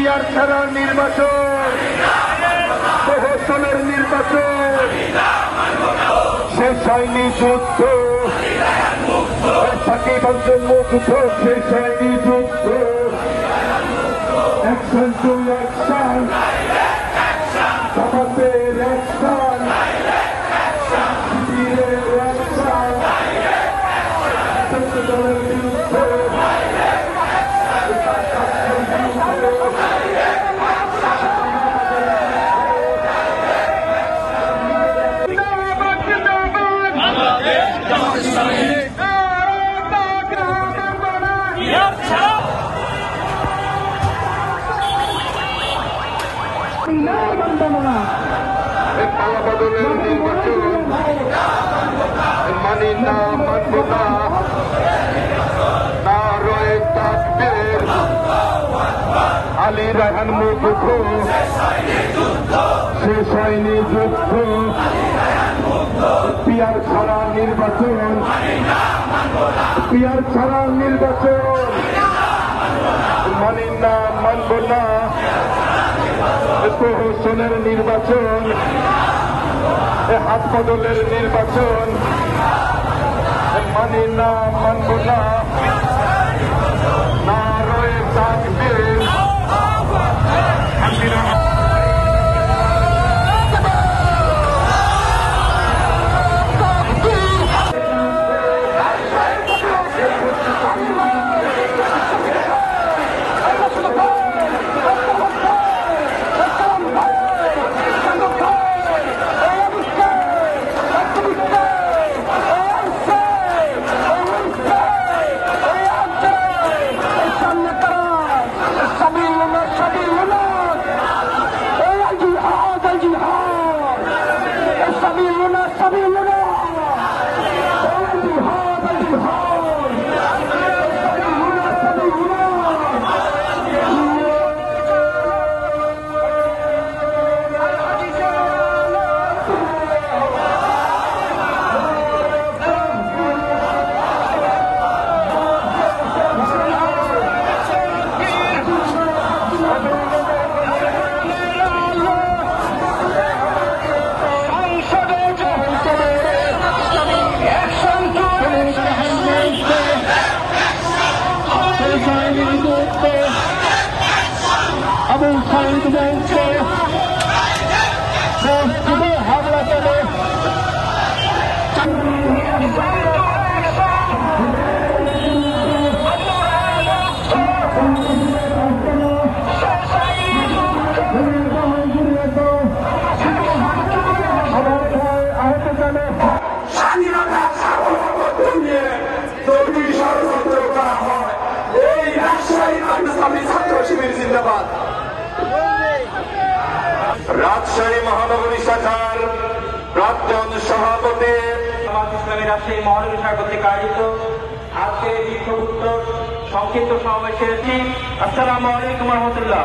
Peer ছাড়া নির্বাচন, প্রহসনের নির্বাচন, শেষ হয়নি যুদ্ধ, ফাঁকিবাজ মুগ্ধ, শেষ হয়নি যুদ্ধ। অ্যাকশন টু অ্যাকশন, জামাতের অ্যাকশন, শিবিরের অ্যাকশন, দলের বিরুদ্ধে পালাবদলের নির্বাচন মানি না, মানব না, নারায়ে তাকবীর, আলী রায়হান মুগ্ধ, শেষ হয়নি যুদ্ধ, পিয়ার ছাড়া নির্বাচন, পিয়ার ছাড়া নির্বাচন মানি না, মানব না, প্রহসনের নির্বাচন, হাত বদলের নির্বাচন মানি না, মানব না, নারায়ে তাকবীর। আবু সাইদ বলছে মসজিদে হামলা করে স্বাধীনতা সার্বভৌমত্ব নিয়ে যদি ষড়যন্ত্র করা হয়, এই রাজশাহী ইসলামী ছাত্র শিবির জিন্দাবাদ। রাজশাহী মহানগরী শাখার প্রাক্তন সভাপতি ইসলামী রাজশাহী মহানগরী শাখা কর্তৃক আয়োজিত আজকে বিক্ষোভ সংক্ষিপ্ত সমাবেশের আসসালামু আলাইকুম রহমতুল্লাহ।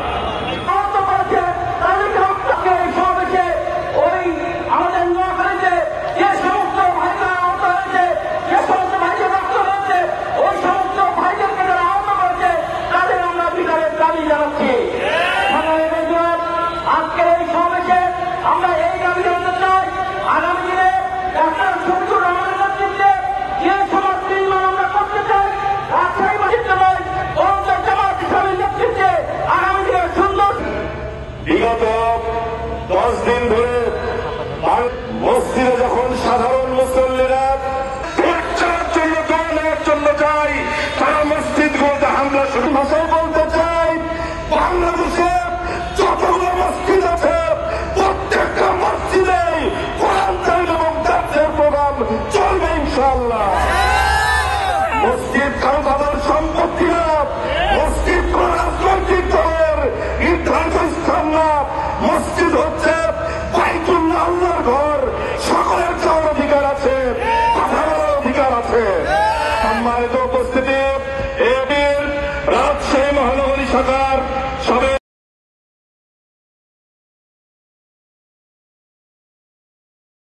বিগত 10 দিন ধরে মসজিদে যখন সাধারণ মুসল্লিরা জন্য দলের জন্য চাই, তারা মসজিদগুলোতে হামলা শুরু। ভাষায় বলতে চাই, বাংলাদেশে যতগুলো মসজিদ আছে প্রত্যেকটা মসজিদে কোরআন কারীম এবং দার্সের প্রোগ্রাম চলবে ইনশাআল্লাহ। মসজিদ কারো তাদের সম্পত্তি